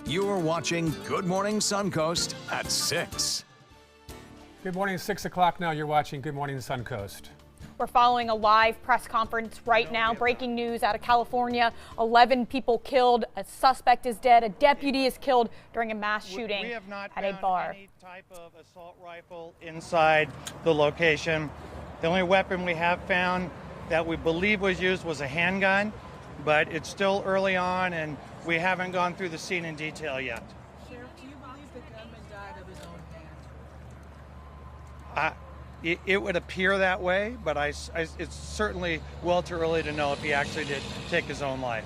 You're watching Good Morning Suncoast at 6. Good morning, 6 o'clock now. You're watching Good Morning Suncoast. We're following a live press conference right now. Breaking news out of California. 11 people killed. A suspect is dead. A deputy is killed during a mass shooting at a bar. Any type of assault rifle inside the location. The only weapon we have found that we believe was used was a handgun, but it's still early on and we haven't gone through the scene in detail yet. Sheriff, do you believe the gunman died of his own hand? It would appear that way, but it's certainly well too early to know if he actually did take his own life.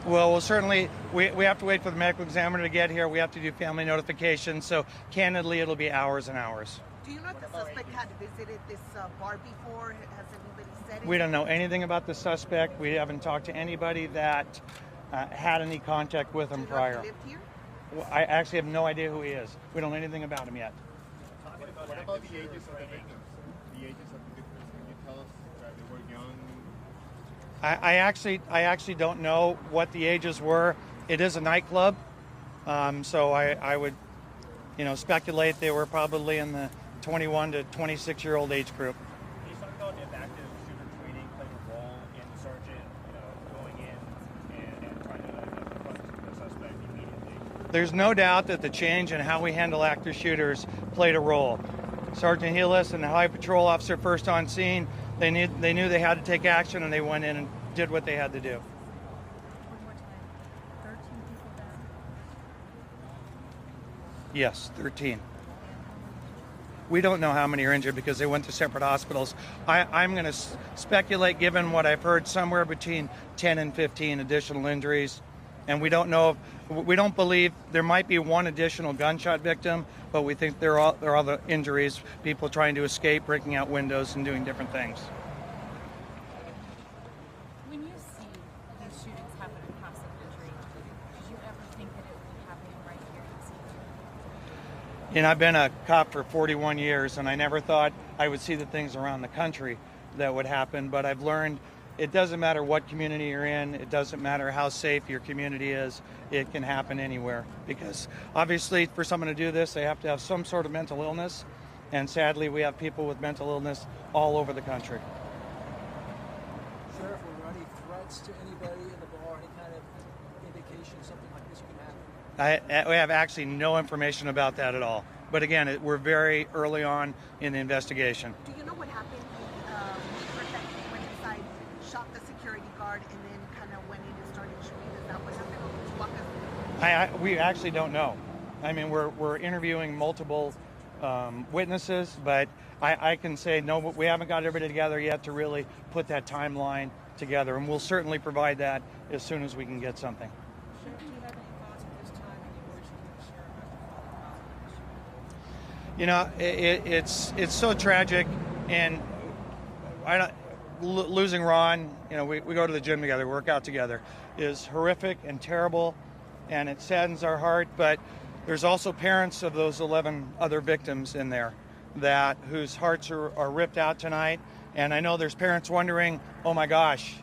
Well, certainly, we have to wait for the medical examiner to get here. We have to do family notification, so candidly, it'll be hours and hours. Do you know if the suspect had visited this bar before? Has anybody said anything? We don't know anything about the suspect. We haven't talked to anybody that had any contact with him prior. Do you know if he lived here? Well, I actually have no idea who he is. We don't know anything about him yet. What about the ages of the victims? The ages of the victims, can you tell us that they were young? I actually don't know what the ages were. It is a nightclub, so I would, speculate they were probably in the 21 to 26-year-old age group. Can you talk about if active shooter training played a role in the sergeant, going in and trying to confront the suspect immediately? There's no doubt that the change in how we handle active shooters played a role. Sergeant Healis and the High Patrol officer first on scene, they knew they had to take action, and they went in and did what they had to do. One more time. 13 people down. Yes, 13. We don't know how many are injured because they went to separate hospitals. I'm going to speculate, given what I've heard, somewhere between 10 and 15 additional injuries. And we don't know, we don't believe there might be one additional gunshot victim, but we think there are other injuries, people trying to escape, breaking out windows and doing different things. When you see these shootings happen across the country, did you ever think that it would be happening right here in Seattle? I've been a cop for 41 years, and I never thought I would see the things around the country that would happen, but I've learned it doesn't matter what community you're in, it doesn't matter how safe your community is, it can happen anywhere. Because obviously for someone to do this, they have to have some sort of mental illness, and sadly we have people with mental illness all over the country. Sheriff, were there any threats to anybody in the bar, any kind of indication something like this could happen? We have actually no information about that at all. But again, we're very early on in the investigation. Do you know what happened? We heard that he went inside, shot the security guard, and then kind of went in and started shooting. Is that what happened? Or could you walk us through? We actually don't know. I mean, we're interviewing multiple witnesses, but I can say no, we haven't got everybody together yet to really put that timeline together, and we'll certainly provide that as soon as we can get something. Sheriff, do you have any thoughts at this time? Any words you can share about the It's so tragic, and losing Ron, we go to the gym together, work out together, is horrific and terrible, and it saddens our heart. But there's also parents of those 11 other victims in there whose hearts are ripped out tonight. And I know there's parents wondering, oh my gosh,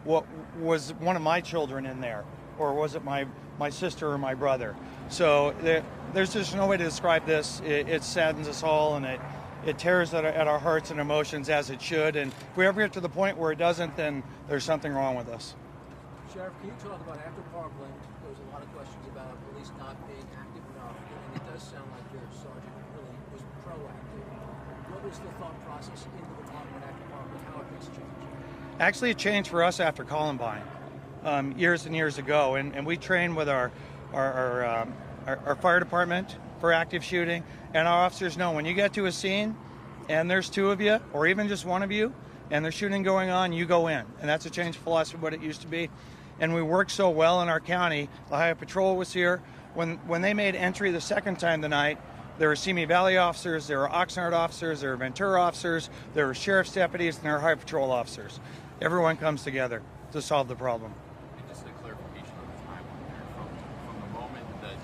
what was one of my children in there, or was it my sister or my brother? So there's just no way to describe this. It saddens us all, and it tears at our hearts and emotions, as it should. And if we ever get to the point where it doesn't, then there's something wrong with us. Sheriff, can you talk about after Parkland, there was a lot of questions about police not being active enough, and it does sound like your sergeant really was proactive. What was the thought process in the department after Parkland? How have things changed? Actually, it changed for us after Columbine, years and years ago, and we trained with our fire department for active shooting, and our officers know when you get to a scene and there's two of you or even just one of you and there's shooting going on, you go in. And that's a change of philosophy of what it used to be. And we worked so well in our county. The Highway Patrol was here. When they made entry the second time tonight, there were Simi Valley officers, there were Oxnard officers, there were Ventura officers, there were sheriff's deputies, and there were Highway Patrol officers. Everyone comes together to solve the problem. And just a clarification on the timeline there, from the moment that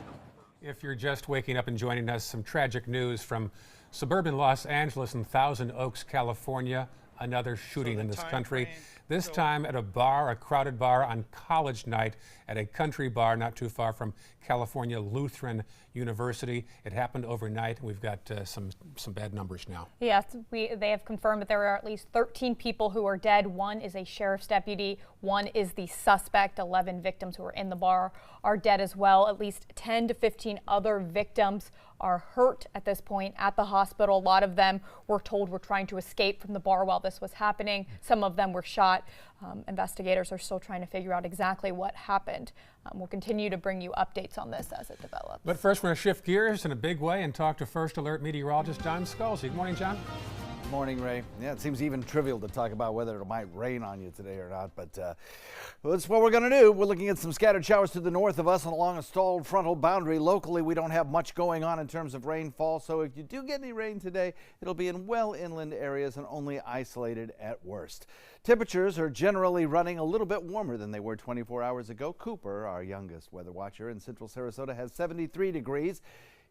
If you're just waking up and joining us, some tragic news from suburban Los Angeles and Thousand Oaks, California. another shooting in this country. This time at a bar, a crowded bar on college night at a country bar not too far from California Lutheran University. It happened overnight, and we've got some bad numbers now. Yes, they have confirmed that there are at least 13 people who are dead. One is a sheriff's deputy. One is the suspect. 11 victims who were in the bar are dead as well. At least 10 to 15 other victims are hurt at this point at the hospital. A lot of them were told were trying to escape from the bar while this was happening. Some of them were shot. Investigators are still trying to figure out exactly what happened. We'll continue to bring you updates on this as it develops. But first, we're going to shift gears in a big way and talk to First Alert meteorologist John Scalzi. Good morning, John. Good morning, Ray. Yeah, it seems even trivial to talk about whether it might rain on you today or not, but that's what we're going to do. We're looking at some scattered showers to the north of us and along a stalled frontal boundary. Locally, we don't have much going on in terms of rainfall, so if you do get any rain today, it'll be in well inland areas and only isolated at worst. Temperatures are generally running a little bit warmer than they were 24 hours ago. Cooper, our youngest weather watcher in central Sarasota, has 73 degrees.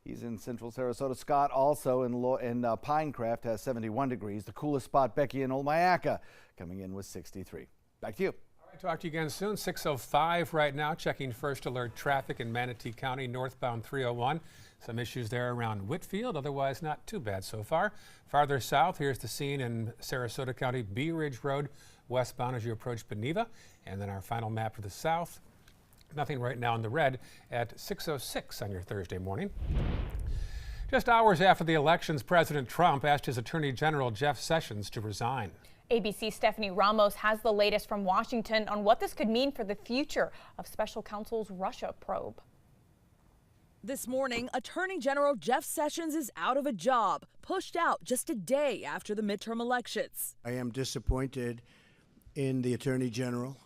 He's in central Sarasota. Scott, also in Pinecraft, has 71 degrees. The coolest spot, Becky in Olmayaka, coming in with 63. Back to you. All right, talk to you again soon. 6:05 right now. Checking First Alert traffic in Manatee County, northbound 301. Some issues there around Whitfield, otherwise not too bad so far. Farther south, here's the scene in Sarasota County, Bee Ridge Road, westbound as you approach Beneva. And then our final map to the south. Nothing right now in the red at 6:06 on your Thursday morning. Just hours after the elections, President Trump asked his Attorney General Jeff Sessions to resign. ABC's Stephanie Ramos has the latest from Washington on what this could mean for the future of Special Counsel's Russia probe. This morning, Attorney General Jeff Sessions is out of a job, pushed out just a day after the midterm elections. I am disappointed in the Attorney General.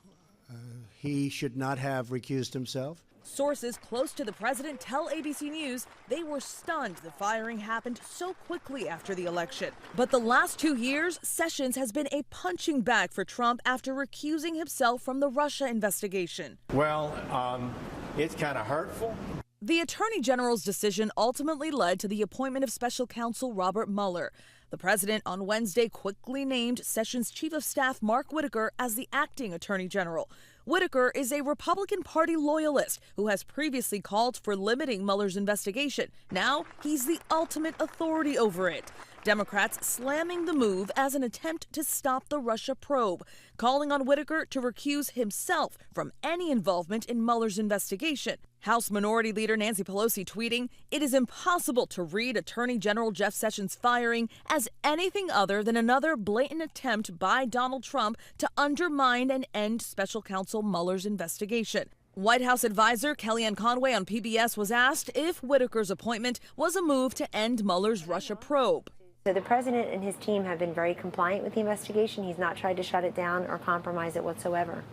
He should not have recused himself. Sources close to the president tell ABC News they were stunned the firing happened so quickly after the election. But the last 2 years, Sessions has been a punching bag for Trump after recusing himself from the Russia investigation. Well, it's kind of hurtful. The Attorney General's decision ultimately led to the appointment of Special Counsel Robert Mueller. The president on Wednesday quickly named Sessions' Chief of Staff Mark Whitaker as the acting Attorney General. Whitaker is a Republican Party loyalist who has previously called for limiting Mueller's investigation. Now he's the ultimate authority over it. Democrats slamming the move as an attempt to stop the Russia probe, calling on Whitaker to recuse himself from any involvement in Mueller's investigation. House Minority Leader Nancy Pelosi tweeting, "It is impossible to read Attorney General Jeff Sessions' firing as anything other than another blatant attempt by Donald Trump to undermine and end Special Counsel Mueller's investigation." White House advisor Kellyanne Conway on PBS was asked if Whitaker's appointment was a move to end Mueller's Russia probe. So the president and his team have been very compliant with the investigation. He's not tried to shut it down or compromise it whatsoever.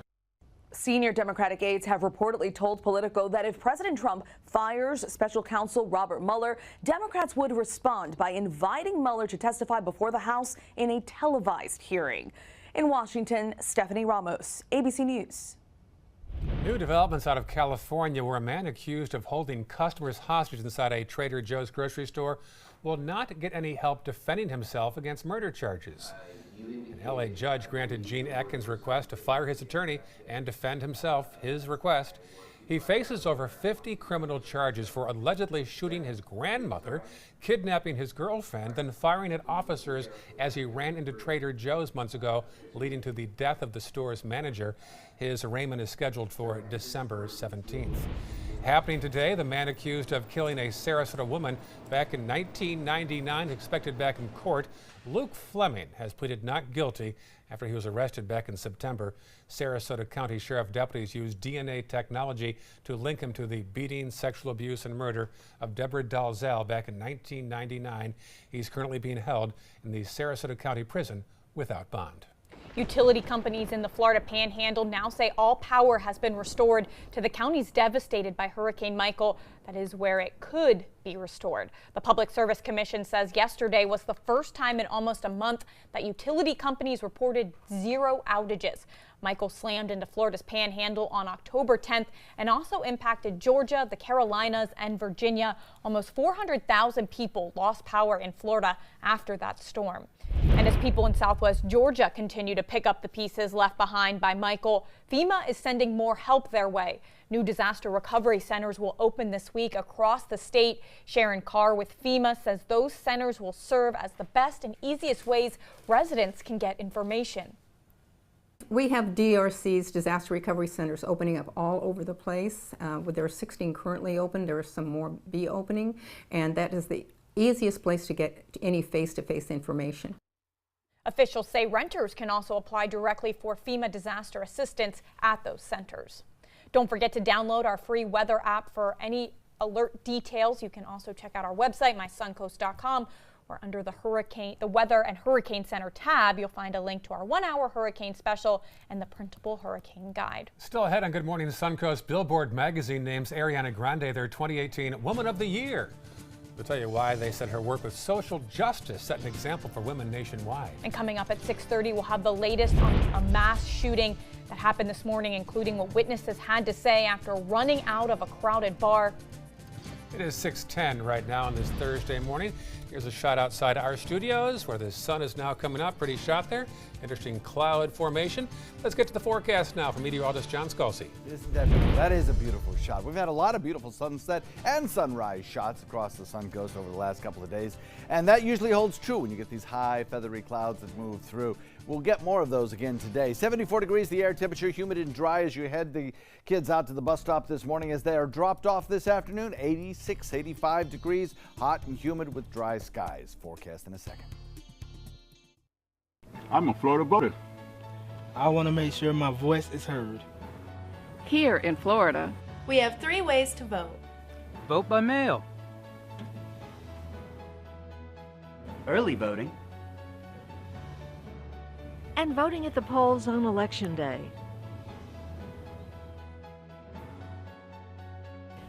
Senior Democratic aides have reportedly told Politico that if President Trump fires Special Counsel Robert Mueller, Democrats would respond by inviting Mueller to testify before the House in a televised hearing. In Washington, Stephanie Ramos, ABC News. New developments out of California, where a man accused of holding customers hostage inside a Trader Joe's grocery store will not get any help defending himself against murder charges. An LA judge granted Gene Atkins' request to fire his attorney and defend himself, his request. He faces over 50 criminal charges for allegedly shooting his grandmother, kidnapping his girlfriend, then firing at officers as he ran into Trader Joe's months ago, leading to the death of the store's manager. His arraignment is scheduled for December 17th. Happening today, the man accused of killing a Sarasota woman back in 1999 expected back in court. Luke Fleming has pleaded not guilty after he was arrested back in September. Sarasota County Sheriff deputies used DNA technology to link him to the beating, sexual abuse, and murder of Deborah Dalzell back in 1999. He's currently being held in the Sarasota County Prison without bond. Utility companies in the Florida Panhandle now say all power has been restored to the counties devastated by Hurricane Michael. That is where it could be restored. The Public Service Commission says yesterday was the first time in almost a month that utility companies reported 0 outages. Michael slammed into Florida's Panhandle on October 10th and also impacted Georgia, the Carolinas, and Virginia. Almost 400,000 people lost power in Florida after that storm. And as people in Southwest Georgia continue to pick up the pieces left behind by Michael, FEMA is sending more help their way. New disaster recovery centers will open this week across the state. Sharon Carr with FEMA says those centers will serve as the best and easiest ways residents can get information. We have DRC's disaster recovery centers opening up all over the place. There are 16 currently open. There are some more be opening, and that is the easiest place to get any face-to-face information. Officials say renters can also apply directly for FEMA disaster assistance at those centers. Don't forget to download our free weather app for any alert details. You can also check out our website, mysuncoast.com, or under the Weather and Hurricane Center tab, you'll find a link to our 1-hour hurricane special and the printable hurricane guide. Still ahead on Good Morning Suncoast, Billboard magazine names Ariana Grande their 2018 Woman of the Year. We'll tell you why they said her work with social justice set an example for women nationwide. And coming up at 6:30, we'll have the latest on a mass shooting that happened this morning, including what witnesses had to say after running out of a crowded bar. It is 6:10 right now on this Thursday morning. Here's a shot outside our studios where the sun is now coming up. Pretty shot there. Interesting cloud formation. Let's get to the forecast now from meteorologist John Scalzi. Isn't that beautiful? That is a beautiful shot. We've had a lot of beautiful sunset and sunrise shots across the Suncoast over the last couple of days, and that usually holds true when you get these high feathery clouds that move through. We'll get more of those again today. 74 degrees the air temperature, humid and dry as you head the kids out to the bus stop this morning as they are dropped off this afternoon. 86, 85 degrees, hot and humid with dry skies. Forecast in a second. I'm a Florida voter. I want to make sure my voice is heard. Here in Florida, we have 3 ways to vote. Vote by mail. Early voting. And voting at the polls on Election Day.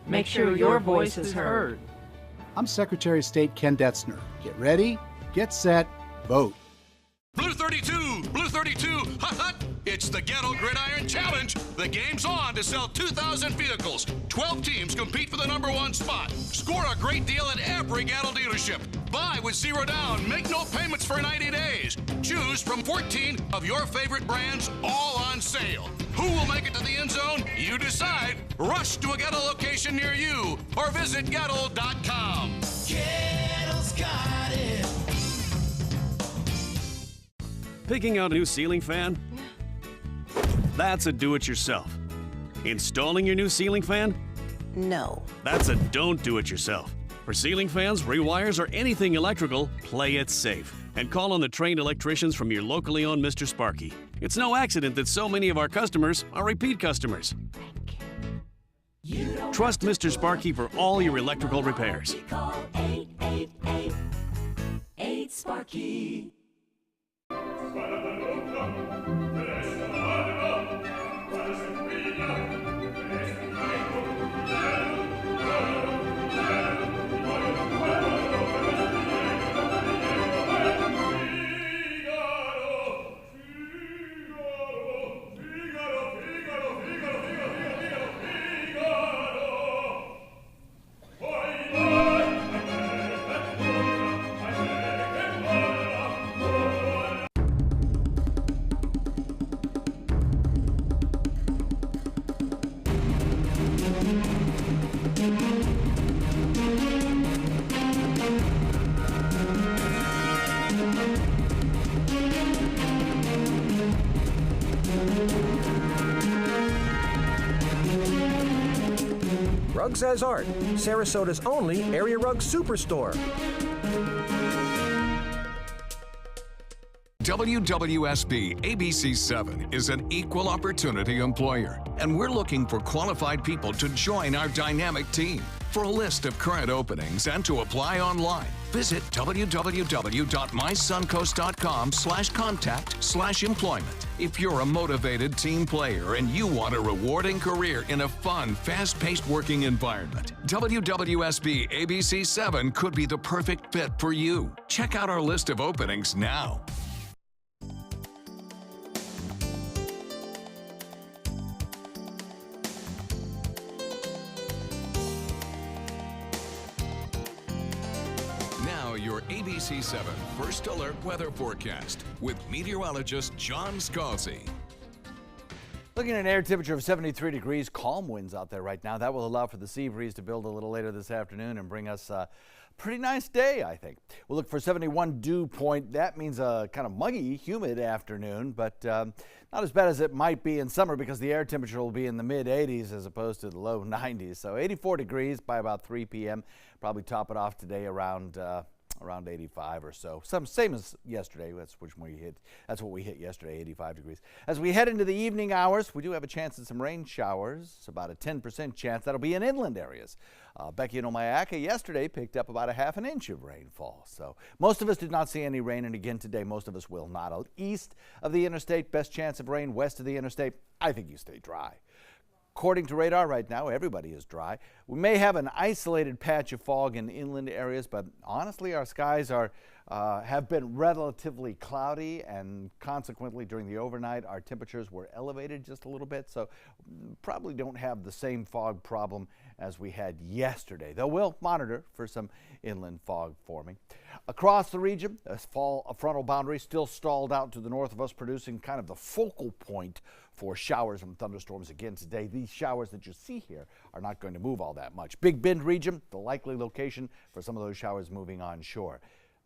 Make sure your voice is heard. I'm Secretary of State Ken Detzner. Get ready, get set, vote. Blue 32, Blue 32, hot, hot. It's the Ghetto Gridiron Challenge. The game's on to sell 2,000 vehicles. 12 teams compete for the #1 spot. Score a great deal at every Ghetto dealership. Buy with 0 down. Make no payments for 90 days. Choose from 14 of your favorite brands, all on sale. Who will make it to the end zone? You decide. Rush to a Ghetto location near you or visit Ghetto.com. Ghetto's got it. Picking out a new ceiling fan? That's a do-it-yourself. Installing your new ceiling fan? No. That's a don't do-it-yourself. For ceiling fans, rewires, or anything electrical, play it safe. And call on the trained electricians from your locally owned Mr. Sparky. It's no accident that so many of our customers are repeat customers. Trust Mr. Sparky for all your electrical repairs. Call 888-8-SPARKY. Rugs as Art, Sarasota's only area rug superstore. WWSB ABC7 is an equal opportunity employer, and we're looking for qualified people to join our dynamic team. For a list of current openings and to apply online, visit www.mysuncoast.com/contact/employment. If you're a motivated team player and you want a rewarding career in a fun, fast-paced working environment, WWSB ABC 7 could be the perfect fit for you. Check out our list of openings now. Now your ABC 7 First Alert Weather Forecast with meteorologist John Scalzi. Looking at an air temperature of 73 degrees, calm winds out there right now. That will allow for the sea breeze to build a little later this afternoon and bring us a pretty nice day, I think. We'll look for 71 dew point. That means a kind of muggy, humid afternoon, but not as bad as it might be in summer because the air temperature will be in the mid-80s as opposed to the low 90s. So 84 degrees by about 3 p.m. Probably top it off today around 85 or so. Same as yesterday. That's what we hit yesterday, 85 degrees. As we head into the evening hours, we do have a chance at some rain showers, about a 10% chance. That'll be in inland areas. Becky and Omayaka yesterday picked up about a half an inch of rainfall. So most of us did not see any rain, and again today most of us will not. Out east of the interstate, best chance of rain. West of the interstate, I think you stay dry. According to radar right now, everybody is dry. We may have an isolated patch of fog in inland areas, but honestly, our skies have been relatively cloudy, and consequently, during the overnight, our temperatures were elevated just a little bit, so probably don't have the same fog problem as we had yesterday, though we'll monitor for some inland fog forming. Across the region, a frontal boundary still stalled out to the north of us, producing kind of the focal point for showers and thunderstorms again today. These showers that you see here are not going to move all that much. Big Bend region, the likely location for some of those showers moving onshore.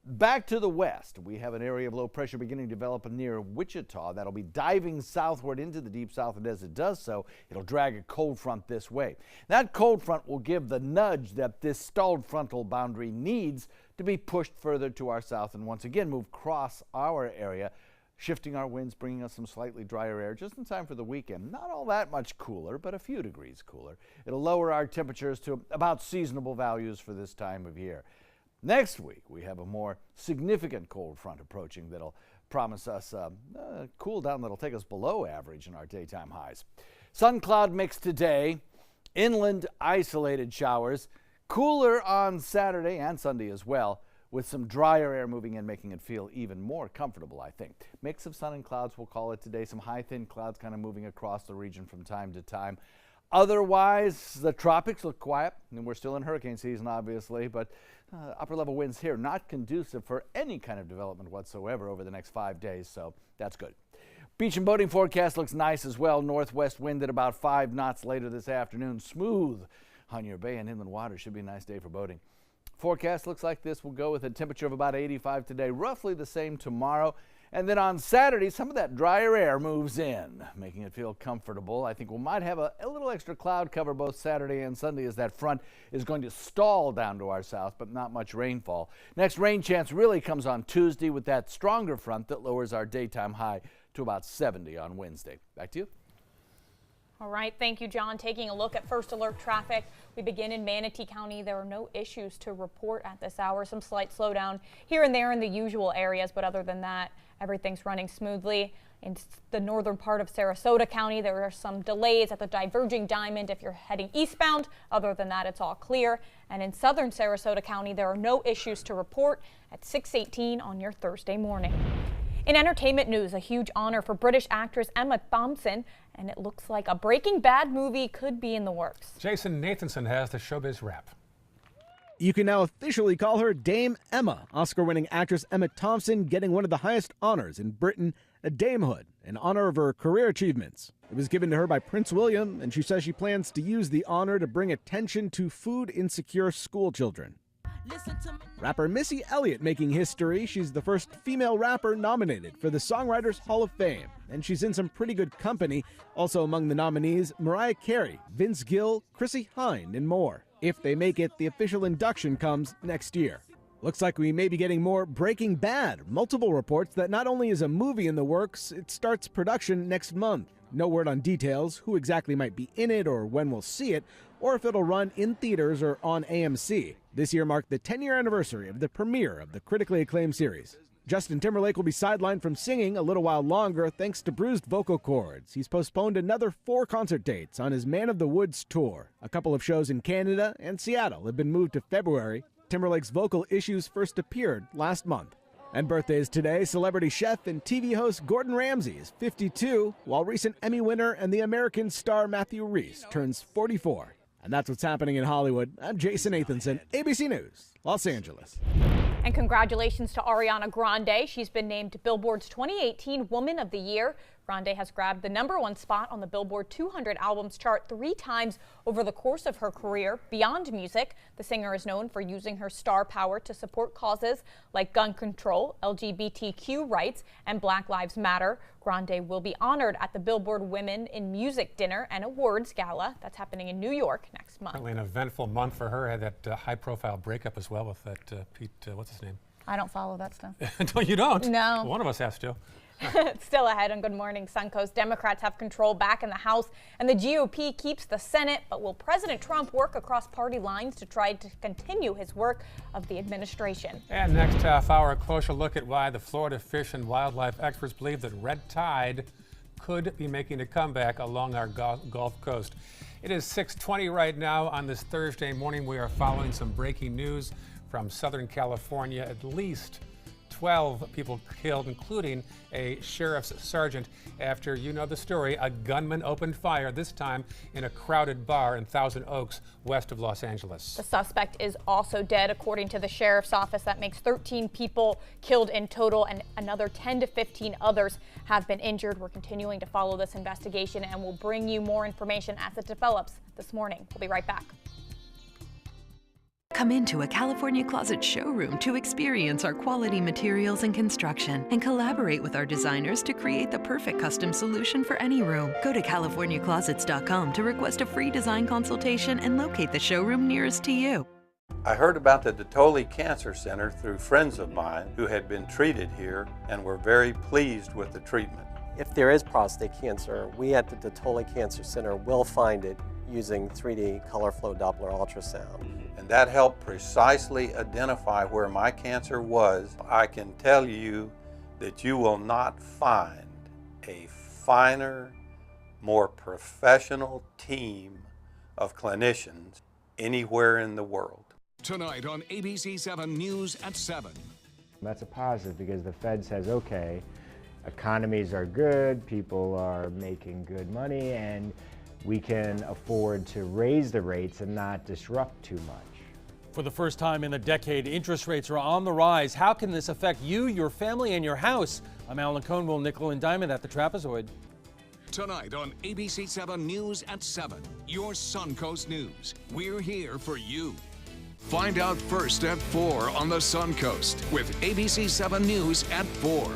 Back to the west, we have an area of low pressure beginning to develop near Wichita. That'll be diving southward into the deep south, and as it does so, it'll drag a cold front this way. That cold front will give the nudge that this stalled frontal boundary needs to be pushed further to our south and once again move across our area, shifting our winds, bringing us some slightly drier air just in time for the weekend. Not all that much cooler, but a few degrees cooler. It'll lower our temperatures to about seasonable values for this time of year. Next week, we have a more significant cold front approaching that'll promise us a cool down that'll take us below average in our daytime highs. Sun cloud mix today, inland isolated showers, cooler on Saturday and Sunday as well, with some drier air moving in, making it feel even more comfortable, I think. Mix of sun and clouds, we'll call it today. Some high, thin clouds kind of moving across the region from time to time. Otherwise, the tropics look quiet, and we're still in hurricane season, obviously, but upper-level winds here not conducive for any kind of development whatsoever over the next 5 days, so that's good. Beach and boating forecast looks nice as well. Northwest wind at about 5 knots later this afternoon. Smooth on your bay and inland water. Should be a nice day for boating. Forecast looks like this. We'll go with a temperature of about 85 today, roughly the same tomorrow. And then on Saturday, some of that drier air moves in, making it feel comfortable. I think we might have a little extra cloud cover both Saturday and Sunday as that front is going to stall down to our south, but not much rainfall. Next rain chance really comes on Tuesday with that stronger front that lowers our daytime high to about 70 on Wednesday. Back to you. All right, thank you, John. Taking a look at first alert traffic, we begin in Manatee County. There are no issues to report at this hour. Some slight slowdown here and there in the usual areas, but other than that, everything's running smoothly. In the northern part of Sarasota County, there are some delays at the diverging diamond if you're heading eastbound. Other than that, it's all clear. And in southern Sarasota County, there are no issues to report at 6:18 on your Thursday morning. In entertainment news, a huge honor for British actress Emma Thompson, and it looks like a Breaking Bad movie could be in the works. Jason Nathanson has the showbiz wrap. You can now officially call her Dame Emma. Oscar-winning actress Emma Thompson getting one of the highest honors in Britain, a damehood, in honor of her career achievements. It was given to her by Prince William, and she says she plans to use the honor to bring attention to food-insecure school children. Rapper Missy Elliott making history. She's the first female rapper nominated for the Songwriters Hall of Fame, and she's in some pretty good company. Also among the nominees, Mariah Carey, Vince Gill, Chrissy Hynde, and more. If they make it, the official induction comes next year. Looks like we may be getting more Breaking Bad. Multiple reports that not only is a movie in the works, it starts production next month. No word on details, who exactly might be in it or when we'll see it, or if it'll run in theaters or on AMC. This year marked the 10-year anniversary of the premiere of the critically acclaimed series. Justin Timberlake will be sidelined from singing a little while longer thanks to bruised vocal cords. He's postponed another 4 concert dates on his Man of the Woods tour. A couple of shows in Canada and Seattle have been moved to February. Timberlake's vocal issues first appeared last month. And birthdays today, celebrity chef and TV host Gordon Ramsay is 52, while recent Emmy winner and the American star Matthew Rhys turns 44. And that's what's happening in Hollywood. I'm Jason Nathanson, ABC News, Los Angeles. And congratulations to Ariana Grande. She's been named Billboard's 2018 Woman of the Year. Grande has grabbed the #1 spot on the Billboard 200 albums chart 3 times over the course of her career. Beyond music, the singer is known for using her star power to support causes like gun control, LGBTQ rights, and Black Lives Matter. Grande will be honored at the Billboard Women in Music Dinner and Awards Gala. That's happening in New York next month. Certainly an eventful month for her. Had that high-profile breakup as well with that Pete, what's his name? I don't follow that stuff. No, you don't? No. One of us has to. Still ahead on Good Morning Suncoast, Democrats have control back in the House and the GOP keeps the Senate. But will President Trump work across party lines to try to continue his work of the administration? And next half hour, a closer look at why the Florida fish and wildlife experts believe that red tide could be making a comeback along our Gulf Coast. It is 6:20 right now on this Thursday morning. We are following some breaking news from Southern California. At least 12 people killed, including a sheriff's sergeant, after, you know the story, a gunman opened fire, this time in a crowded bar in Thousand Oaks, west of Los Angeles. The suspect is also dead, according to the sheriff's office. That makes 13 people killed in total, and another 10 to 15 others have been injured. We're continuing to follow this investigation, and we'll bring you more information as it develops this morning. We'll be right back. Come into a California Closet showroom to experience our quality materials and construction and collaborate with our designers to create the perfect custom solution for any room. Go to CaliforniaClosets.com to request a free design consultation and locate the showroom nearest to you. I heard about the Detoli Cancer Center through friends of mine who had been treated here and were very pleased with the treatment. If there is prostate cancer, we at the Detoli Cancer Center will find it using 3D color flow Doppler ultrasound. And that helped precisely identify where my cancer was. I can tell you that you will not find a finer, more professional team of clinicians anywhere in the world. Tonight on ABC 7 News at 7. That's a positive because the Fed says, okay, economies are good, people are making good money, and we can afford to raise the rates and not disrupt too much. For the first time in a decade, interest rates are on the rise. How can this affect you, your family, and your house? I'm Alan Conewell, Nickel and Diamond at the Trapezoid. Tonight on ABC 7 News at 7, your Suncoast News. We're here for you. Find out first at 4 on the Suncoast with ABC 7 News at 4.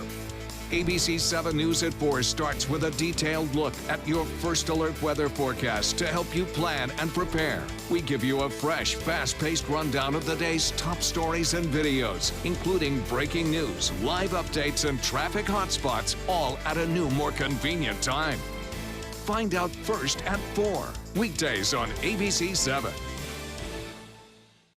ABC 7 News at 4 starts with a detailed look at your first alert weather forecast to help you plan and prepare. We give you a fresh, fast-paced rundown of the day's top stories and videos, including breaking news, live updates, and traffic hotspots, all at a new, more convenient time. Find out first at 4, weekdays on ABC 7.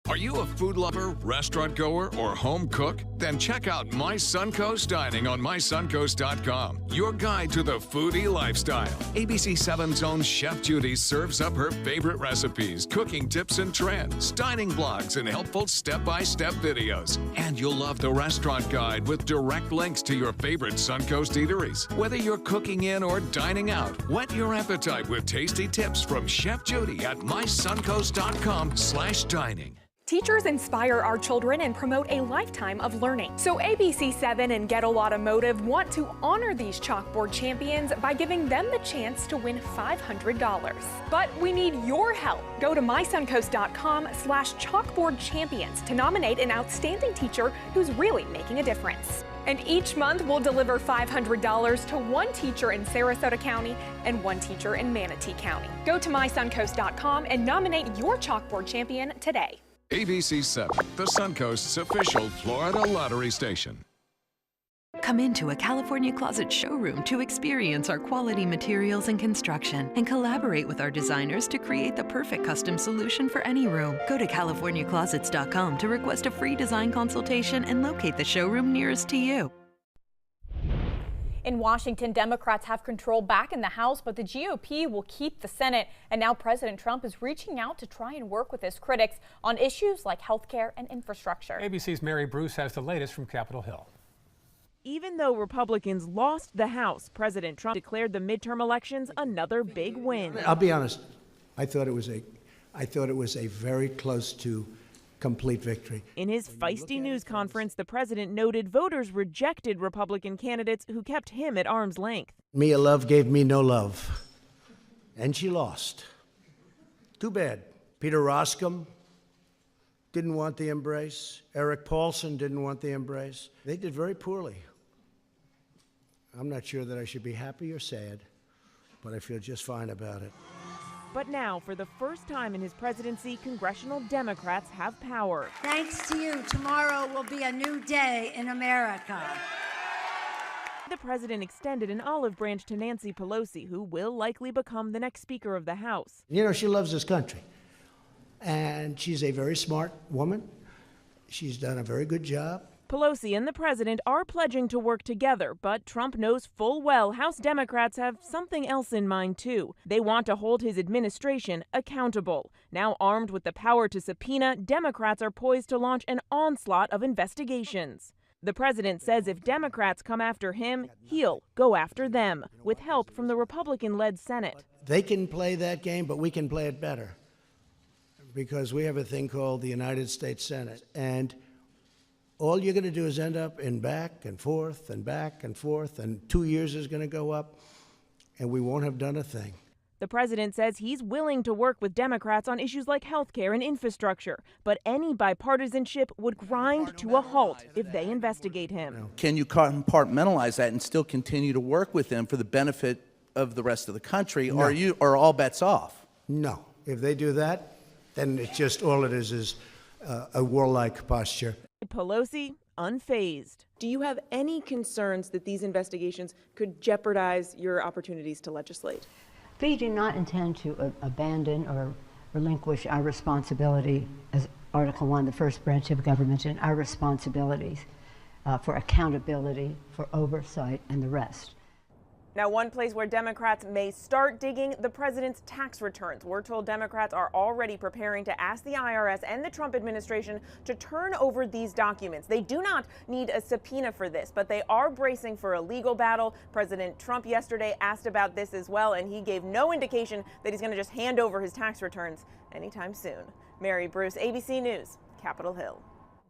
Are you a food lover, restaurant goer, or home cook? Then check out My Suncoast Dining on mysuncoast.com, your guide to the foodie lifestyle. ABC 7's own Chef Judy serves up her favorite recipes, cooking tips and trends, dining blogs, and helpful step-by-step videos. And you'll love the restaurant guide with direct links to your favorite Suncoast eateries. Whether you're cooking in or dining out, whet your appetite with tasty tips from Chef Judy at mysuncoast.com/dining. Teachers inspire our children and promote a lifetime of learning. So ABC 7 and Gettle Automotive want to honor these chalkboard champions by giving them the chance to win $500. But we need your help. Go to mysuncoast.com/chalkboardchampions to nominate an outstanding teacher who's really making a difference. And each month we'll deliver $500 to one teacher in Sarasota County and one teacher in Manatee County. Go to mysuncoast.com and nominate your chalkboard champion today. ABC 7, the Suncoast's official Florida lottery station. Come into a California Closet showroom to experience our quality materials and construction and collaborate with our designers to create the perfect custom solution for any room. Go to CaliforniaClosets.com to request a free design consultation and locate the showroom nearest to you. In Washington, Democrats have control back in the House, but the GOP will keep the Senate. And now President Trump is reaching out to try and work with his critics on issues like health care and infrastructure. ABC's Mary Bruce has the latest from Capitol Hill. Even though Republicans lost the House, President Trump declared the midterm elections another big win. I'll be honest, I thought it was a very close to complete victory. In his feisty news conference, the president noted voters rejected Republican candidates who kept him at arm's length. Mia Love gave me no love, and she lost. Too bad. Peter Roskam didn't want the embrace. Eric Paulson didn't want the embrace. They did very poorly. I'm not sure that I should be happy or sad, but I feel just fine about it. But now, for the first time in his presidency, congressional Democrats have power. Thanks to you, tomorrow will be a new day in America. The president extended an olive branch to Nancy Pelosi, who will likely become the next Speaker of the House. You know, she loves this country, and she's a very smart woman. She's done a very good job. Pelosi and the president are pledging to work together, but Trump knows full well House Democrats have something else in mind, too. They want to hold his administration accountable. Now armed with the power to subpoena, Democrats are poised to launch an onslaught of investigations. The president says if Democrats come after him, he'll go after them, with help from the Republican-led Senate. They can play that game, but we can play it better, because we have a thing called the United States Senate, and all you're going to do is end up in back and forth and back and forth, and 2 years is going to go up, and we won't have done a thing. The president says he's willing to work with Democrats on issues like health care and infrastructure, but any bipartisanship would grind to a halt if they investigate him. Can you compartmentalize that and still continue to work with them for the benefit of the rest of the country, No. or are all bets off? No. If they do that, then it's just all it is a warlike posture. Pelosi, unfazed. Do you have any concerns that these investigations could jeopardize your opportunities to legislate? We do not intend to abandon or relinquish our responsibility as Article 1, the first branch of government, and our responsibilities for accountability, for oversight, and the rest. Now, one place where Democrats may start digging, the president's tax returns. We're told Democrats are already preparing to ask the IRS and the Trump administration to turn over these documents. They do not need a subpoena for this, but they are bracing for a legal battle. President Trump yesterday asked about this as well, and he gave no indication that he's going to just hand over his tax returns anytime soon. Mary Bruce, ABC News, Capitol Hill.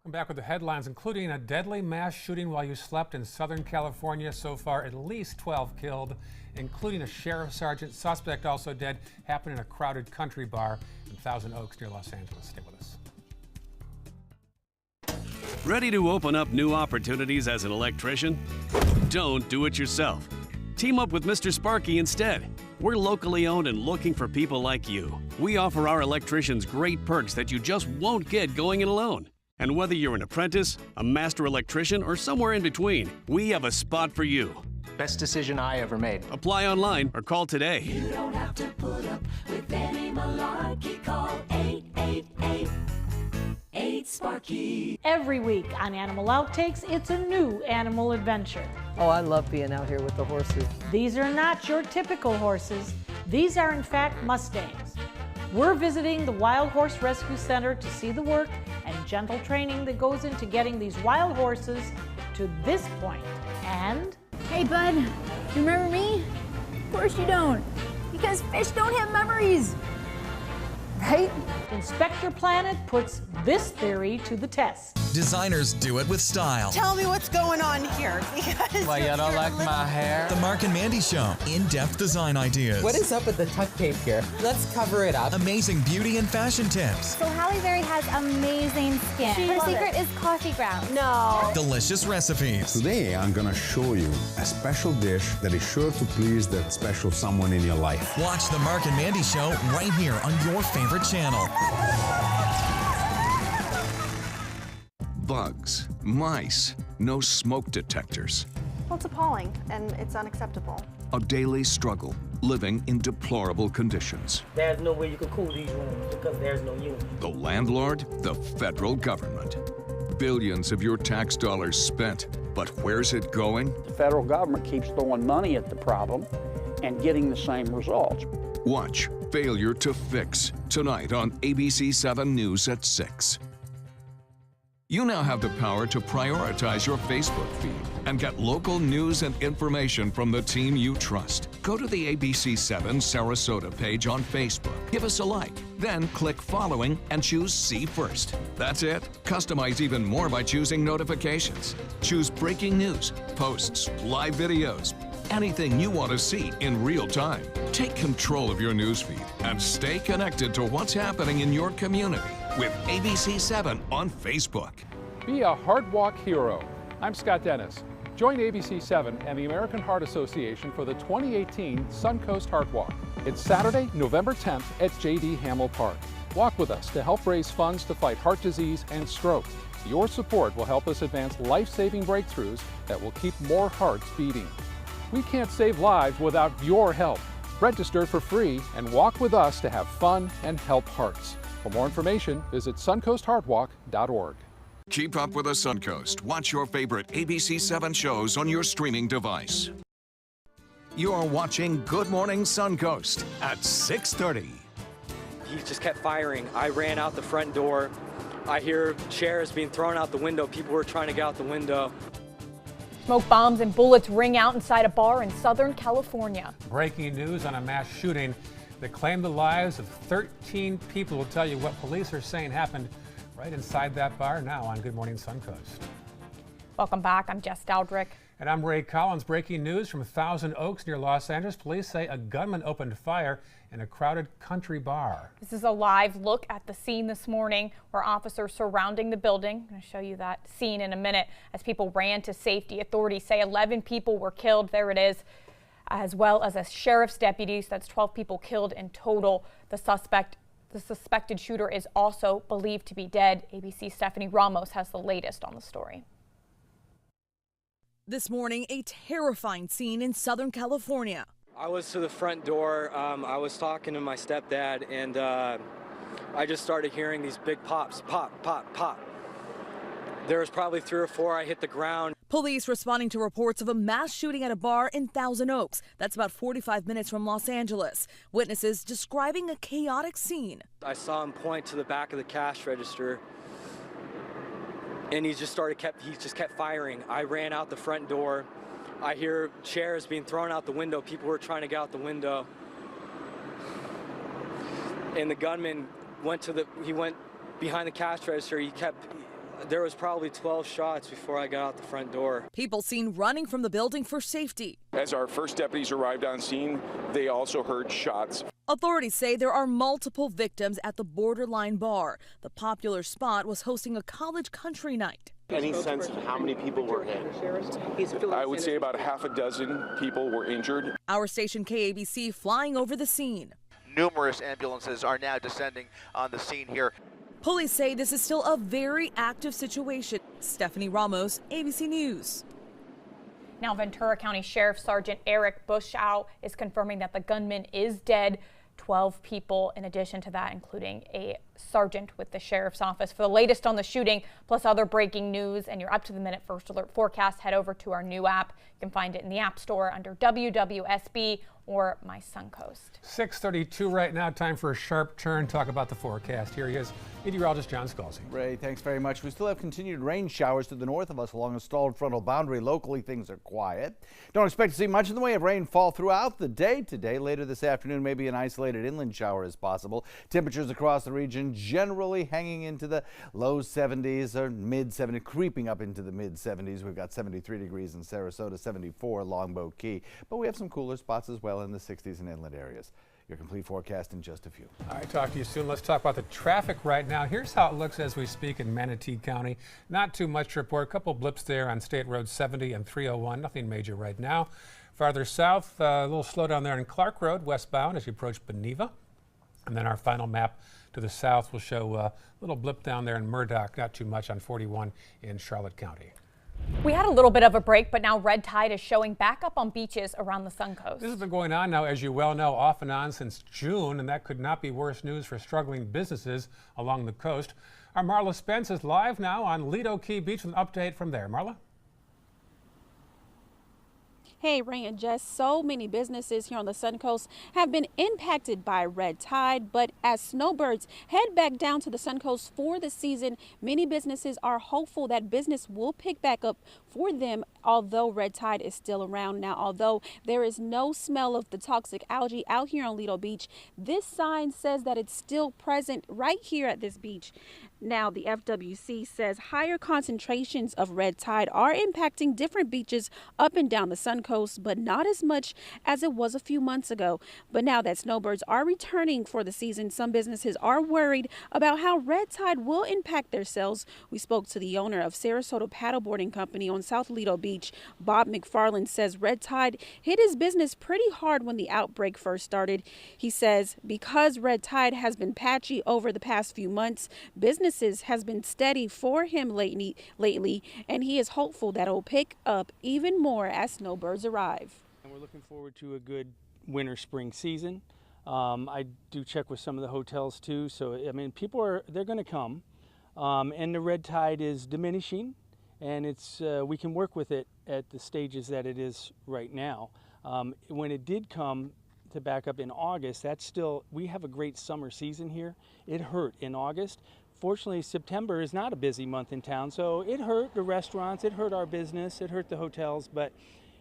Welcome back with the headlines, including a deadly mass shooting while you slept in Southern California. So far, at least 12 killed, including a sheriff sergeant. Suspect also dead. Happened in a crowded country bar in Thousand Oaks near Los Angeles. Stay with us. Ready to open up new opportunities as an electrician? Don't do it yourself. Team up with Mr. Sparky instead. We're locally owned and looking for people like you. We offer our electricians great perks that you just won't get going it alone. And whether you're an apprentice, a master electrician, or somewhere in between, we have a spot for you. Best decision I ever made. Apply online or call today. You don't have to put up with any malarkey. Call 888-8-SPARKY. Every week on Animal Outtakes, it's a new animal adventure. Oh, I love being out here with the horses. These are not your typical horses. These are, in fact, Mustangs. We're visiting the Wild Horse Rescue Center to see the work and gentle training that goes into getting these wild horses to this point. And hey, bud, you remember me? Of course you don't, because fish don't have memories, right? Inspector Planet puts this theory to the test. Designers do it with style. Tell me what's going on here, because Why, you don't like my hair? The Mark and Mandy Show. In-depth design ideas. What is up with the tuck tape here? Let's cover it up. Amazing beauty and fashion tips. So Halle Berry has amazing skin. Her secret is coffee grounds. No. Delicious recipes. Today, I'm gonna show you a special dish that is sure to please that special someone in your life. Watch the Mark and Mandy Show right here on your favorite channel. Bugs, mice, no smoke detectors. Well, it's appalling, and it's unacceptable. A daily struggle, living in deplorable conditions. There's no way you can cool these rooms because there's no unit. The landlord, the federal government. Billions of your tax dollars spent, but where's it going? The federal government keeps throwing money at the problem and getting the same results. Watch Failure to Fix tonight on ABC 7 News at 6. You now have the power to prioritize your Facebook feed and get local news and information from the team you trust. Go to the ABC 7 Sarasota page on Facebook. Give us a like, then click following and choose See First. That's it. Customize even more by choosing notifications. Choose breaking news, posts, live videos, anything you want to see in real time. Take control of your newsfeed and stay connected to what's happening in your community with ABC 7 on Facebook. Be a Heart Walk hero. I'm Scott Dennis. Join ABC 7 and the American Heart Association for the 2018 Suncoast Heart Walk. It's Saturday, November 10th at J.D. Hamill Park. Walk with us to help raise funds to fight heart disease and stroke. Your support will help us advance life-saving breakthroughs that will keep more hearts beating. We can't save lives without your help. Register for free and walk with us to have fun and help hearts. For more information, visit suncoastheartwalk.org. Keep up with the Suncoast. Watch your favorite ABC 7 shows on your streaming device. You're watching Good Morning Suncoast at 6:30. He just kept firing. I ran out the front door. I hear chairs being thrown out the window. People were trying to get out the window. Smoke bombs and bullets ring out inside a bar in Southern California. Breaking news on a mass shooting that claimed the lives of 13 people. We'll tell you what police are saying happened right inside that bar now on Good Morning Suncoast. Welcome back. I'm Jess Dowdrick. And I'm Ray Collins. Breaking news from Thousand Oaks near Los Angeles. Police say a gunman opened fire in a crowded country bar. This is a live look at the scene this morning where officers surrounding the building. I'm going to show you that scene in a minute as people ran to safety. Authorities say 11 people were killed. There it is, as well as a sheriff's deputy. So that's 12 people killed in total. The suspected shooter is also believed to be dead. ABC's Stephanie Ramos has the latest on the story. This morning, a terrifying scene in Southern California. I was to the front door. I was talking to my stepdad, and I just started hearing these big pops, pop, pop, pop. There was probably 3 or 4. I hit the ground. Police responding to reports of a mass shooting at a bar in Thousand Oaks. That's about 45 minutes from Los Angeles. Witnesses describing a chaotic scene. I saw him point to the back of the cash register, and he just kept firing. I ran out the front door. I hear chairs being thrown out the window. People were trying to get out the window. And the gunman went behind the cash register. There was probably 12 shots before I got out the front door. People seen running from the building for safety. As our first deputies arrived on scene, they also heard shots. Authorities say there are multiple victims at the Borderline Bar. The popular spot was hosting a college country night. Any sense of how many people were hit? I would say about half a dozen people were injured. Our station KABC flying over the scene. Numerous ambulances are now descending on the scene here. Police say this is still a very active situation. Stephanie Ramos, ABC News. Now, Ventura County Sheriff Sergeant Eric Buschow is confirming that the gunman is dead. 12 people in addition to that, including a sergeant with the sheriff's office. For the latest on the shooting, plus other breaking news and your up-to-the-minute first alert forecast, head over to our new app. You can find it in the App Store under WWSB or My Suncoast. 6:32 right now. Time for a sharp turn. Talk about the forecast. Here he is, meteorologist John Scalzi. Ray, thanks very much. We still have continued rain showers to the north of us along a stalled frontal boundary. Locally, things are quiet. Don't expect to see much in the way of rainfall throughout the day today. Later this afternoon, maybe an isolated inland shower is possible. Temperatures across the region generally hanging into the low 70s or mid 70s, creeping up into the mid 70s. We've got 73 degrees in Sarasota, 74 Longboat Key, but we have some cooler spots as well in the 60s and inland areas. Your complete forecast in just a few. All right, talk to you soon. Let's talk about the traffic right now. Here's how it looks as we speak in Manatee County. Not too much to report. A couple blips there on State Road 70 and 301. Nothing major right now. Farther south, a little slowdown there in Clark Road westbound as you approach Beneva. And then our final map to the south will show a little blip down there in Murdoch. Not too much on 41 in Charlotte County. We had a little bit of a break, but now red tide is showing back up on beaches around the Suncoast. This has been going on now, as you well know, off and on since June, and that could not be worse news for struggling businesses along the coast. Our Marla Spence is live now on Lido Key Beach with an update from there. Marla? Hey, Ray and Jess, so many businesses here on the Suncoast have been impacted by red tide, but as snowbirds head back down to the Suncoast for the season, many businesses are hopeful that business will pick back up for them, although red tide is still around. Now, although there is no smell of the toxic algae out here on Lido Beach, this sign says that it's still present right here at this beach. Now, the FWC says higher concentrations of red tide are impacting different beaches up and down the Suncoast, but not as much as it was a few months ago. But now that snowbirds are returning for the season, some businesses are worried about how red tide will impact their sales. We spoke to the owner of Sarasota Paddleboarding Company on South Lido Beach. Bob McFarland says red tide hit his business pretty hard when the outbreak first started. He says because red tide has been patchy over the past few months, businesses has been steady for him lately, and he is hopeful that it'll pick up even more as snowbirds arrive. And we're looking forward to a good winter-spring season. I do check with some of the hotels too, so I mean, they're going to come, and the red tide is diminishing, and it's we can work with it at the stages that it is right now. When it did come to back up in August, we have a great summer season here. It hurt in August. Fortunately, September is not a busy month in town, so it hurt the restaurants, it hurt our business, it hurt the hotels, but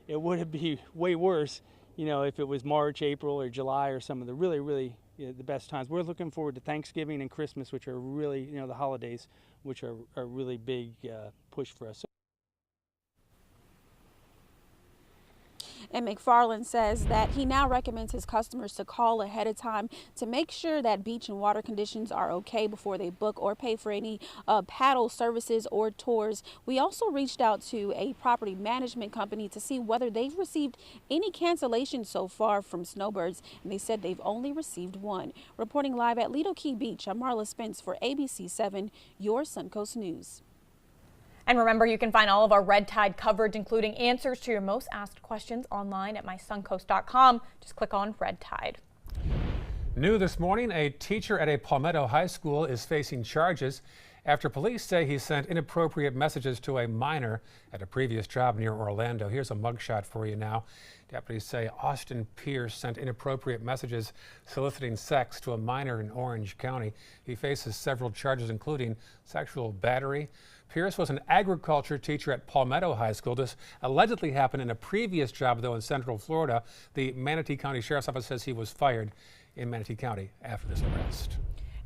it would be way worse, if it was March, April, or July, or some of the really the best times. We're looking forward to Thanksgiving and Christmas, which are really, the holidays, which are a really big push for us. And McFarland says that he now recommends his customers to call ahead of time to make sure that beach and water conditions are okay before they book or pay for any paddle services or tours. We also reached out to a property management company to see whether they've received any cancellations so far from snowbirds, and they said they've only received one. Reporting live at Lido Key Beach, I'm Marla Spence for ABC 7, your Suncoast News. And remember, you can find all of our red tide coverage, including answers to your most asked questions, online at mysuncoast.com. Just click on red tide. New this morning, a teacher at a Palmetto high school is facing charges after police say he sent inappropriate messages to a minor at a previous job near Orlando. Here's a mugshot for you now. Deputies say Austin Pierce sent inappropriate messages soliciting sex to a minor in Orange County. He faces several charges, including sexual battery. Pierce was an agriculture teacher at Palmetto High School. This allegedly happened in a previous job, though, in Central Florida. The Manatee County Sheriff's Office says he was fired in Manatee County after this arrest.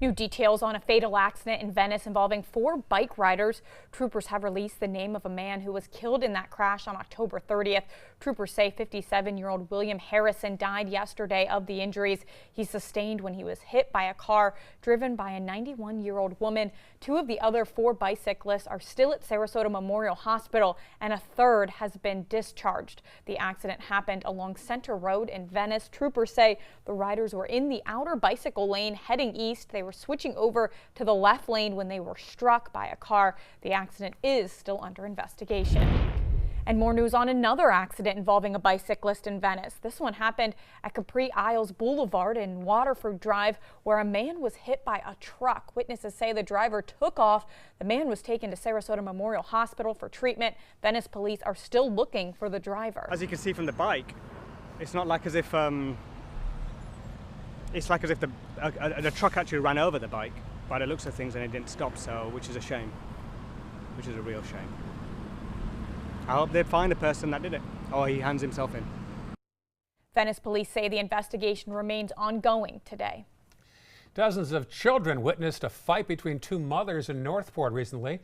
New details on a fatal accident in Venice involving 4 bike riders. Troopers have released the name of a man who was killed in that crash on October 30th. Troopers say 57-year-old William Harrison died yesterday of the injuries he sustained when he was hit by a car driven by a 91-year-old woman. 2 of the other 4 bicyclists are still at Sarasota Memorial Hospital, and a 3rd has been discharged. The accident happened along Center Road in Venice. Troopers say the riders were in the outer bicycle lane heading east. They were switching over to the left lane when they were struck by a car. The accident is still under investigation. And more news on another accident involving a bicyclist in Venice. This one happened at Capri Isles Boulevard in Waterford Drive, where a man was hit by a truck. Witnesses say the driver took off. The man was taken to Sarasota Memorial Hospital for treatment. Venice police are still looking for the driver. As you can see from the bike, it's not like as if it's like as if the truck actually ran over the bike by the looks of things, and it didn't stop, so which is a shame, which is a real shame. I hope they find the person that did it, or he hands himself in. Venice police say the investigation remains ongoing today. Dozens of children witnessed a fight between 2 mothers in Northport recently.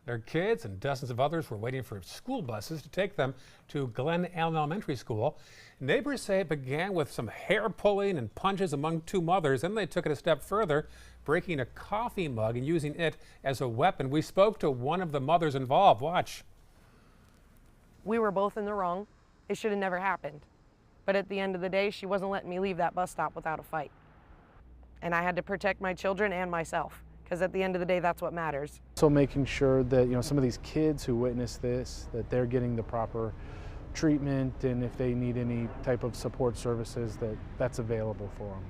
Their kids and dozens of others were waiting for school buses to take them to Glen Allen Elementary School. Neighbors say it began with some hair pulling and punches among 2 mothers. Then they took it a step further, breaking a coffee mug and using it as a weapon. We spoke to one of the mothers involved. Watch. We were both in the wrong. It should have never happened. But at the end of the day, she wasn't letting me leave that bus stop without a fight. And I had to protect my children and myself, because at the end of the day, that's what matters. So making sure that, some of these kids who witness this, that they're getting the proper treatment, and if they need any type of support services, that's available for them.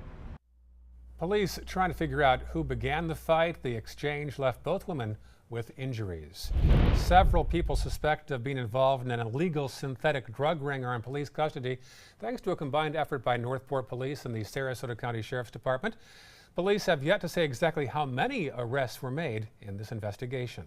Police trying to figure out who began the fight. The exchange left both women with injuries. Several people suspected of being involved in an illegal synthetic drug ring are in police custody thanks to a combined effort by Northport Police and the Sarasota County Sheriff's Department. Police have yet to say exactly how many arrests were made in this investigation.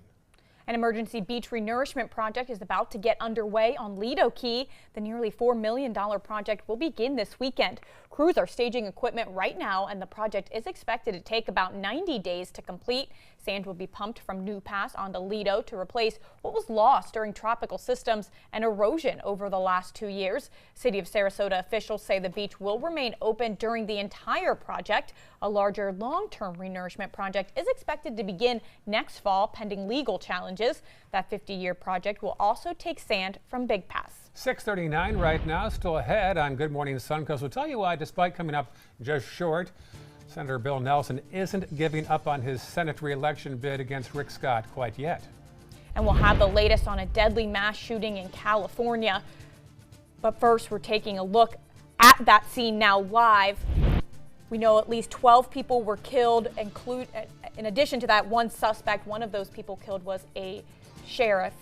An emergency beach renourishment project is about to get underway on Lido Key. The nearly $4 million project will begin this weekend. Crews are staging equipment right now, and the project is expected to take about 90 days to complete. Sand will be pumped from New Pass onto Lido to replace what was lost during tropical systems and erosion over the last 2 years. City of Sarasota officials say the beach will remain open during the entire project. A larger long-term renourishment project is expected to begin next fall, pending legal challenges. That 50-year project will also take sand from Big Pass. 6:39 right now, still ahead on Good Morning Suncoast. We'll tell you why, despite coming up just short, Senator Bill Nelson isn't giving up on his Senate re-election bid against Rick Scott quite yet. And we'll have the latest on a deadly mass shooting in California. But first, we're taking a look at that scene now live. We know at least 12 people were killed, in addition to that, one suspect. One of those people killed was a sheriff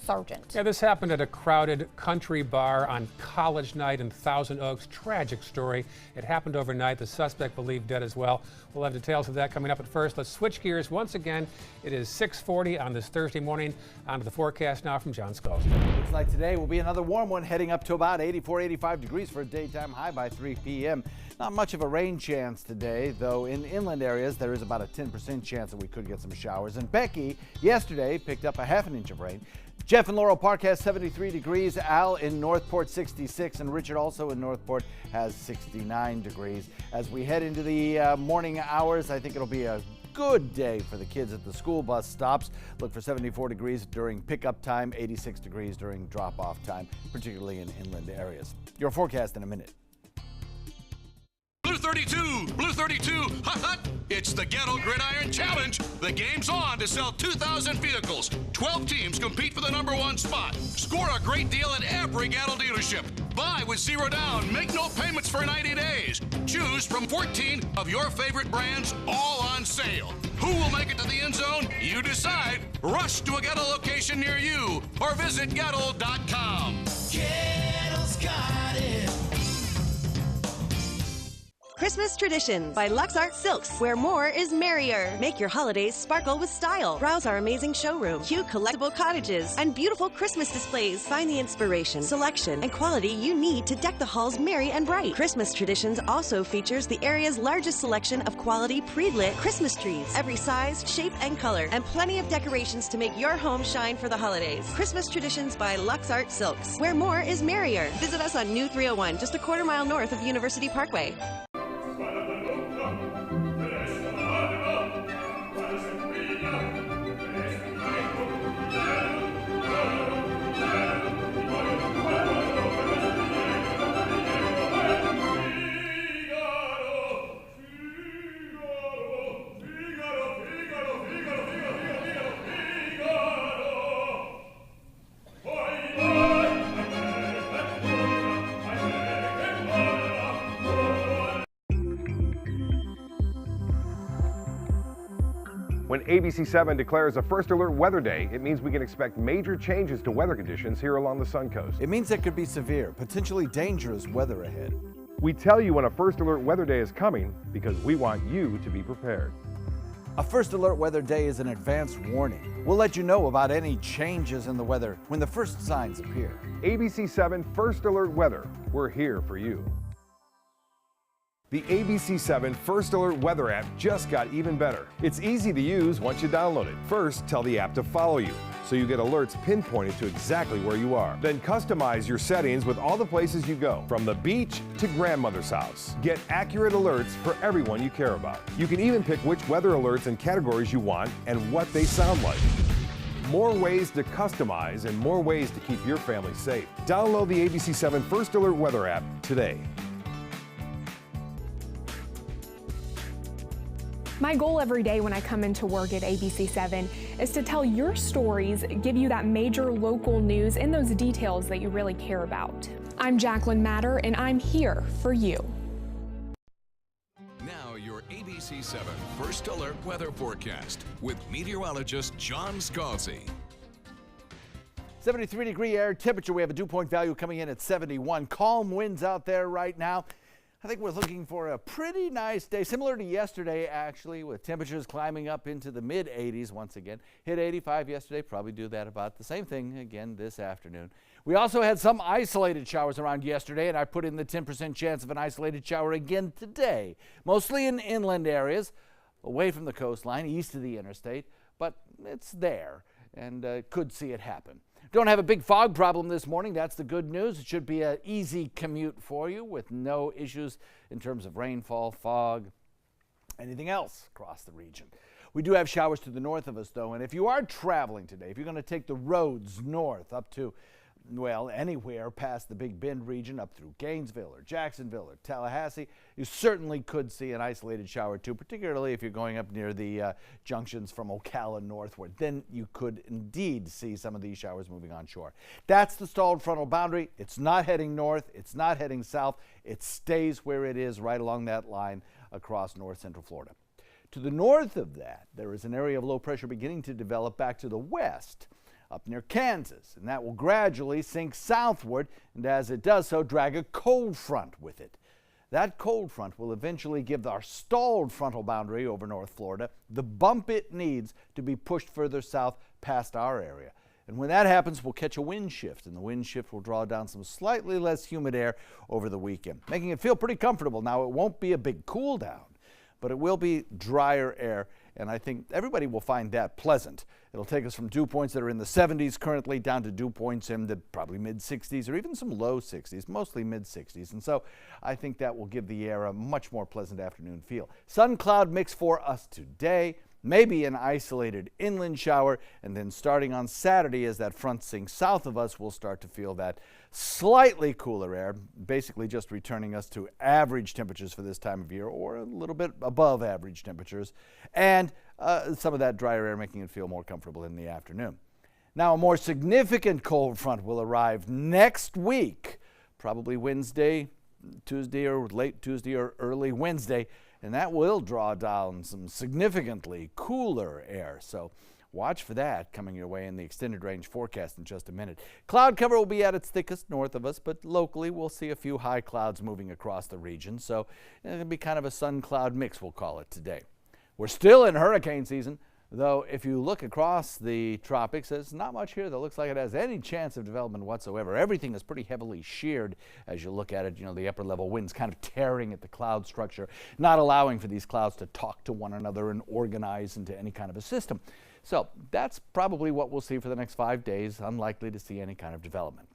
sergeant. Yeah, this happened at a crowded country bar on college night in Thousand Oaks. Tragic story. It happened overnight. The suspect believed dead as well. We'll have details of that coming up. At first, let's switch gears once again. It is 6:40 on this Thursday morning. On to the forecast now from Suncoast. Looks like today will be another warm one, heading up to about 84, 85 degrees for a daytime high by 3 p.m. Not much of a rain chance today, though in inland areas there is about a 10% chance that we could get some showers. And Becky yesterday picked up a half an inch of rain. Jeff in Laurel Park has 73 degrees. Al in Northport 66, and Richard also in Northport has 69 degrees. As we head into the morning hours, I think it'll be a good day for the kids at the school bus stops. Look for 74 degrees during pickup time, 86 degrees during drop-off time, particularly in inland areas. Your forecast in a minute. Blue 32, Blue 32, hot, hot. It's the Ghetto Gridiron Challenge. The game's on to sell 2,000 vehicles. 12 teams compete for the #1 spot. Score a great deal at every Gatto dealership. Buy with 0 down. Make no payments for 90 days. Choose from 14 of your favorite brands, all on sale. Who will make it to the end zone? You decide. Rush to a Gatto location near you or visit Gatto.com. Gatto's got it. Christmas Tradition by Lux Art Silks, where more is merrier. Make your holidays sparkle with style. Browse our amazing showroom, cute collectible cottages, and beautiful Christmas displays. Find the inspiration, selection, and quality you need to deck the halls merry and bright. Christmas Traditions also features the area's largest selection of quality pre-lit Christmas trees, every size, shape, and color, and plenty of decorations to make your home shine for the holidays. Christmas Traditions by Lux Art Silks, where more is merrier. Visit us on New 301, just a quarter-mile north of University Parkway. When ABC7 declares a first alert weather day, it means we can expect major changes to weather conditions here along the Suncoast. It means there could be severe, potentially dangerous weather ahead. We tell you when a first alert weather day is coming because we want you to be prepared. A first alert weather day is an advance warning. We'll let you know about any changes in the weather when the first signs appear. ABC7 First Alert Weather, we're here for you. The ABC7 First Alert Weather app just got even better. It's easy to use once you download it. First, tell the app to follow you, so you get alerts pinpointed to exactly where you are. Then customize your settings with all the places you go, from the beach to grandmother's house. Get accurate alerts for everyone you care about. You can even pick which weather alerts and categories you want and what they sound like. More ways to customize and more ways to keep your family safe. Download the ABC7 First Alert Weather app today. My goal every day when I come into work at ABC7 is to tell your stories, give you that major local news and those details that you really care about. I'm Jacqueline Matter, and I'm here for you. Now your ABC7 First Alert weather forecast with meteorologist John Scalzi. 73-degree air temperature. We have a dew point value coming in at 71. Calm winds out there right now. I think we're looking for a pretty nice day, similar to yesterday, actually, with temperatures climbing up into the mid-80s once again. Hit 85 yesterday, probably do that about the same thing again this afternoon. We also had some isolated showers around yesterday, and I put in the 10% chance of an isolated shower again today, mostly in inland areas, away from the coastline, east of the interstate, but it's there, and could see it happen. Don't have a big fog problem this morning. That's the good news. It should be an easy commute for you with no issues in terms of rainfall, fog, anything else across the region. We do have showers to the north of us, though, and if you are traveling today, if you're going to take the roads north up to, well, anywhere past the Big Bend region up through Gainesville or Jacksonville or Tallahassee, you certainly could see an isolated shower too, particularly if you're going up near the junctions from Ocala northward. Then you could indeed see some of these showers moving on shore. That's the stalled frontal boundary. It's not heading north. It's not heading south. It stays where it is right along that line across north central Florida. To the north of that, there is an area of low pressure beginning to develop back to the west, up near Kansas, and that will gradually sink southward, and as it does so, drag a cold front with it. That cold front will eventually give our stalled frontal boundary over North Florida the bump it needs to be pushed further south past our area. And when that happens, we'll catch a wind shift, and the wind shift will draw down some slightly less humid air over the weekend, making it feel pretty comfortable. Now, it won't be a big cool down, but it will be drier air, and I think everybody will find that pleasant. It'll take us from dew points that are in the 70s currently down to dew points in the probably mid-60s or even some low 60s, mostly mid-60s. And so I think that will give the air a much more pleasant afternoon feel. Sun-cloud mix for us today. Maybe an isolated inland shower, and then starting on Saturday as that front sinks south of us, we'll start to feel that slightly cooler air, basically just returning us to average temperatures for this time of year or a little bit above average temperatures, and some of that drier air making it feel more comfortable in the afternoon. Now, a more significant cold front will arrive next week, probably Wednesday, Tuesday, or late Tuesday or early Wednesday, and that will draw down some significantly cooler air. So watch for that coming your way in the extended range forecast in just a minute. Cloud cover will be at its thickest north of us, but locally we'll see a few high clouds moving across the region. So it'll be kind of a sun-cloud mix, we'll call it today. We're still in hurricane season, though if you look across the tropics, there's not much here that looks like it has any chance of development whatsoever. Everything is pretty heavily sheared as you look at it. You know, the upper level winds kind of tearing at the cloud structure, not allowing for these clouds to talk to one another and organize into any kind of a system. So that's probably what we'll see for the next 5 days. Unlikely to see any kind of development.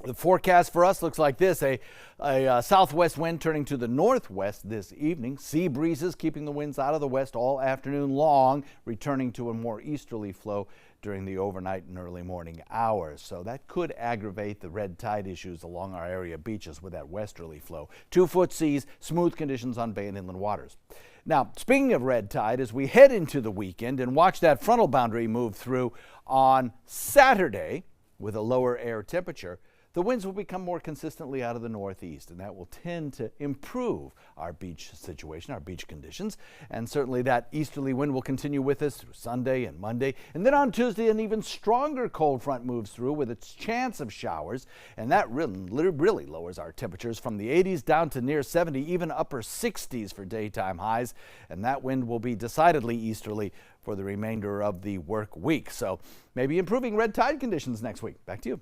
The forecast for us looks like this, a southwest wind turning to the northwest this evening. Sea breezes keeping the winds out of the west all afternoon long, returning to a more easterly flow during the overnight and early morning hours. So that could aggravate the red tide issues along our area beaches with that westerly flow. 2-foot seas, smooth conditions on bay and inland waters. Now, speaking of red tide, as we head into the weekend and watch that frontal boundary move through on Saturday with a lower air temperature, the winds will become more consistently out of the northeast, and that will tend to improve our beach situation, our beach conditions. And certainly that easterly wind will continue with us through Sunday and Monday. And then on Tuesday, an even stronger cold front moves through with its chance of showers, and that really lowers our temperatures from the 80s down to near 70, even upper 60s for daytime highs. And that wind will be decidedly easterly for the remainder of the work week. So maybe improving red tide conditions next week. Back to you.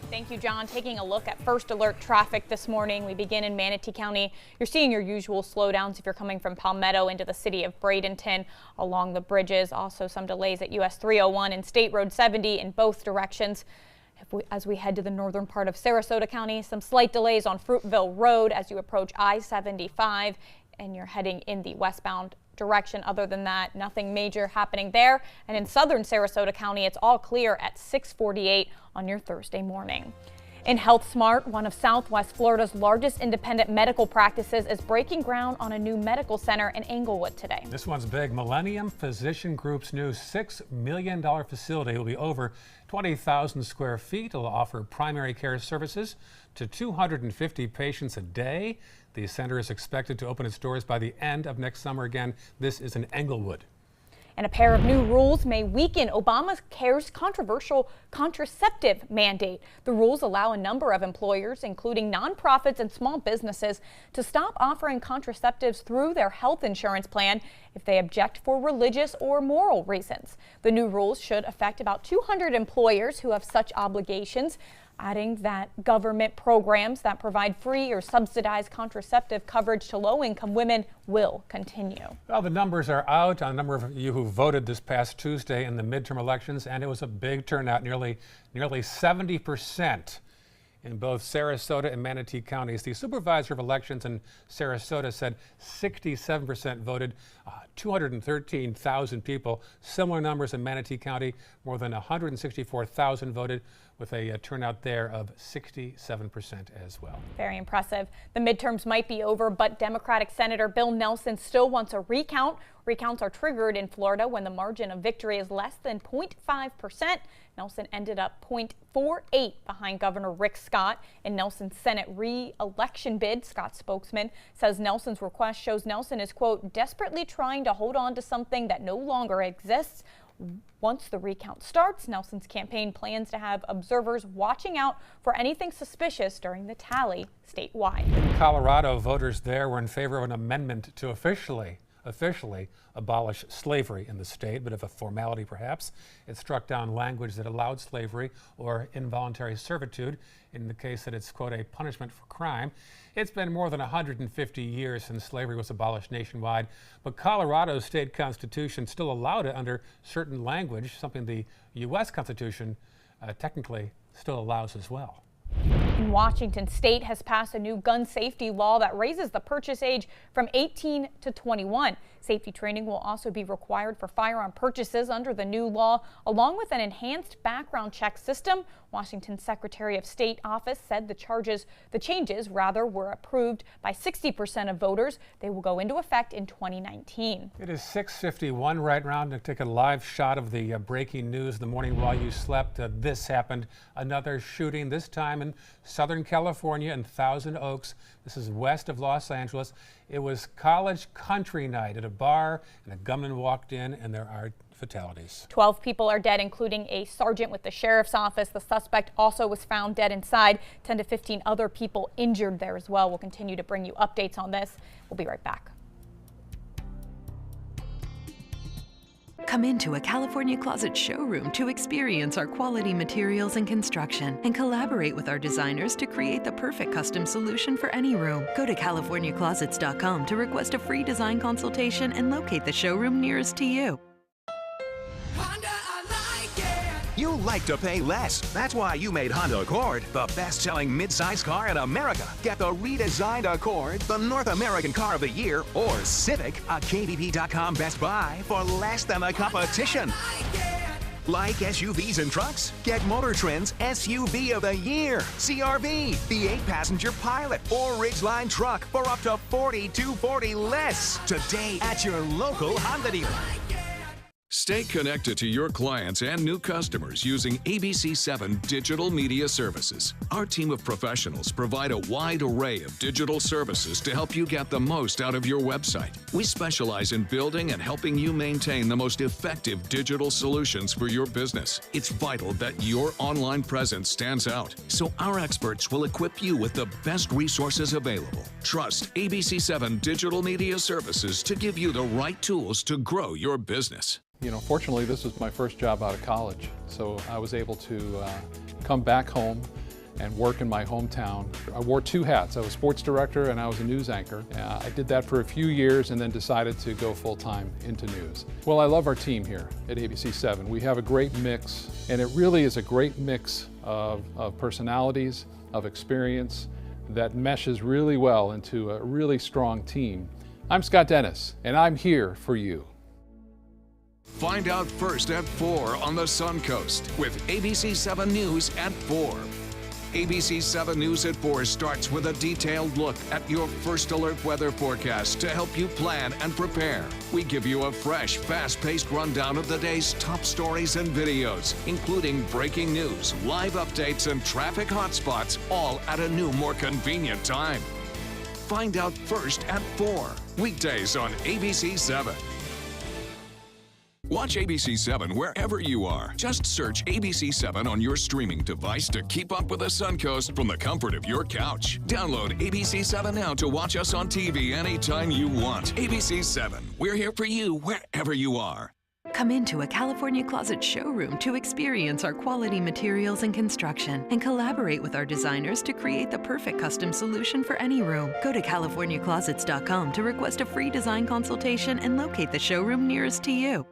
Thank you, John. Taking a look at first alert traffic this morning. We begin in Manatee County. You're seeing your usual slowdowns if you're coming from Palmetto into the city of Bradenton along the bridges. Also some delays at US 301 and State Road 70 in both directions. As we head to the northern part of Sarasota County, some slight delays on Fruitville Road as you approach I-75 and you're heading in the westbound direction. Other than that, nothing major happening there. And in southern Sarasota County, it's all clear at 6:48 on your Thursday morning. In HealthSmart, one of Southwest Florida's largest independent medical practices is breaking ground on a new medical center in Englewood today. This one's big. Millennium Physician Group's new $6 million facility will be over 20,000 square feet. It'll offer primary care services to 250 patients a day. The center is expected to open its doors by the end of next summer. Again, this is in Englewood. And a pair of new rules may weaken Obamacare's controversial contraceptive mandate. The rules allow a number of employers, including nonprofits and small businesses, to stop offering contraceptives through their health insurance plan if they object for religious or moral reasons. The new rules should affect about 200 employers who have such obligations, adding that government programs that provide free or subsidized contraceptive coverage to low-income women will continue. Well, the numbers are out on a number of you who voted this past Tuesday in the midterm elections, and it was a big turnout, nearly 70% in both Sarasota and Manatee counties. The supervisor of elections in Sarasota said 67% voted, 213,000 people. Similar numbers in Manatee County, more than 164,000 voted, with a turnout there of 67% as well. Very impressive. The midterms might be over, but Democratic Senator Bill Nelson still wants a recount. Recounts are triggered in Florida when the margin of victory is less than 0.5%. Nelson ended up 0.48 behind Governor Rick Scott in Nelson's Senate re-election bid. Scott's spokesman says Nelson's request shows Nelson is, quote, desperately trying to hold on to something that no longer exists. Once the recount starts, Nelson's campaign plans to have observers watching out for anything suspicious during the tally statewide. In Colorado, voters there were in favor of an amendment to officially abolish slavery in the state, but of a formality perhaps. It struck down language that allowed slavery or involuntary servitude in the case that it's, quote, a punishment for crime. It's been more than 150 years since slavery was abolished nationwide, but Colorado's state constitution still allowed it under certain language, something the U.S. Constitution technically still allows as well. In Washington, state has passed a new gun safety law that raises the purchase age from 18 to 21. Safety training will also be required for firearm purchases under the new law, along with an enhanced background check system. Washington's Secretary of State office said the changes were approved by 60% of voters. They will go into effect in 2019. It is 6:51 right now to take a live shot of the breaking news the morning while you slept. This happened. Another shooting, this time in Southern California in Thousand Oaks. This is west of Los Angeles. It was college country night at a bar, and a gunman walked in, and there are fatalities. 12 people are dead, including a sergeant with the sheriff's office. The suspect also was found dead inside. 10 to 15 other people injured there as well. We'll continue to bring you updates on this. We'll be right back. Come into a California Closet showroom to experience our quality materials and construction and collaborate with our designers to create the perfect custom solution for any room. Go to CaliforniaClosets.com to request a free design consultation and locate the showroom nearest to you. You like to pay less. That's why you made Honda Accord the best-selling mid-size car in America. Get the redesigned Accord, the North American Car of the Year, or Civic, a KBB.com Best Buy for less than the competition. Like SUVs and trucks? Get Motor Trend's SUV of the Year, CRV, the 8-passenger Pilot, or Ridgeline truck for up to $4,240 less today at your local Honda dealer. Stay connected to your clients and new customers using ABC7 Digital Media Services. Our team of professionals provide a wide array of digital services to help you get the most out of your website. We specialize in building and helping you maintain the most effective digital solutions for your business. It's vital that your online presence stands out, so our experts will equip you with the best resources available. Trust ABC7 Digital Media Services to give you the right tools to grow your business. You know, fortunately, this was my first job out of college, so I was able to come back home and work in my hometown. I wore two hats. I was sports director and I was a news anchor. I did that for a few years and then decided to go full-time into news. Well, I love our team here at ABC7. We have a great mix, and it really is a great mix of personalities, of experience that meshes really well into a really strong team. I'm Scott Dennis, and I'm here for you. Find out first at 4 on the Suncoast with ABC7 News at 4. ABC 7 News at 4 starts with a detailed look at your First Alert weather forecast to help you plan and prepare. We give you a fresh, fast-paced rundown of the day's top stories and videos, including breaking news, live updates, and traffic hotspots, all at a new, more convenient time. Find out first at 4, weekdays on ABC 7. Watch ABC 7 wherever you are. Just search ABC 7 on your streaming device to keep up with the Suncoast from the comfort of your couch. Download ABC 7 now to watch us on TV anytime you want. ABC 7, we're here for you wherever you are. Come into a California Closet showroom to experience our quality materials and construction and collaborate with our designers to create the perfect custom solution for any room. Go to CaliforniaClosets.com to request a free design consultation and locate the showroom nearest to you.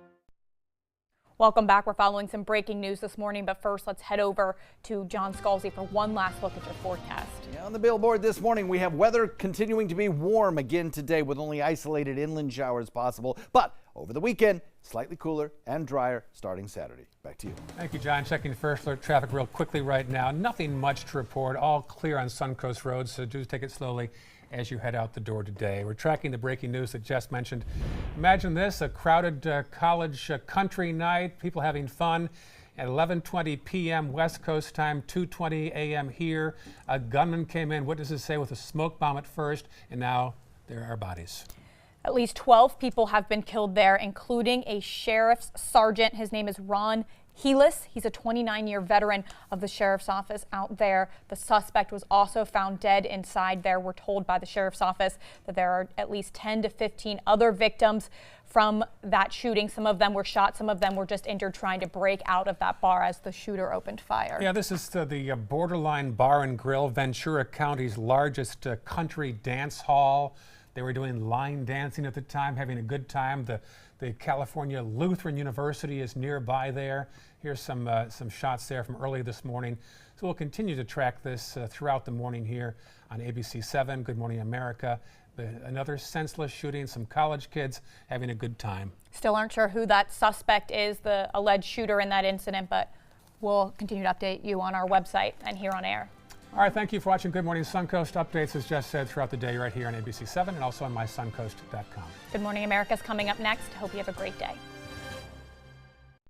Welcome back. We're following some breaking news this morning, but first let's head over to John Scalzi for one last look at your forecast. On the billboard this morning, we have weather continuing to be warm again today with only isolated inland showers possible. But over the weekend, slightly cooler and drier starting Saturday. Back to you. Thank you, John. Checking First Alert traffic real quickly right now. Nothing much to report. All clear on Suncoast roads, so do take it slowly as you head out the door today. We're tracking the breaking news that Jess mentioned. Imagine this, a crowded college country night, people having fun. At 11:20 p.m. West Coast time, 2:20 a.m. here, a gunman came in, witnesses say, with a smoke bomb at first, and now there are bodies. At least 12 people have been killed there, including a sheriff's sergeant. His name is Ron Helis. He's a 29-year veteran of the sheriff's office out there. The suspect was also found dead inside there. We're told by the sheriff's office that there are at least 10 to 15 other victims from that shooting. Some of them were shot, some of them were just injured trying to break out of that bar as the shooter opened fire. Yeah, this is the Borderline Bar and Grill, Ventura County's largest country dance hall. They were doing line dancing at the time, having a good time. The California Lutheran University is nearby there. Here's some shots there from early this morning. So we'll continue to track this throughout the morning here on ABC 7, Good Morning America. Another senseless shooting, some college kids having a good time. Still aren't sure who that suspect is, the alleged shooter in that incident, but we'll continue to update you on our website and here on air. All right, thank you for watching Good Morning Suncoast. Updates, as Jess said, throughout the day right here on ABC 7 and also on mysuncoast.com. Good Morning America is coming up next. Hope you have a great day.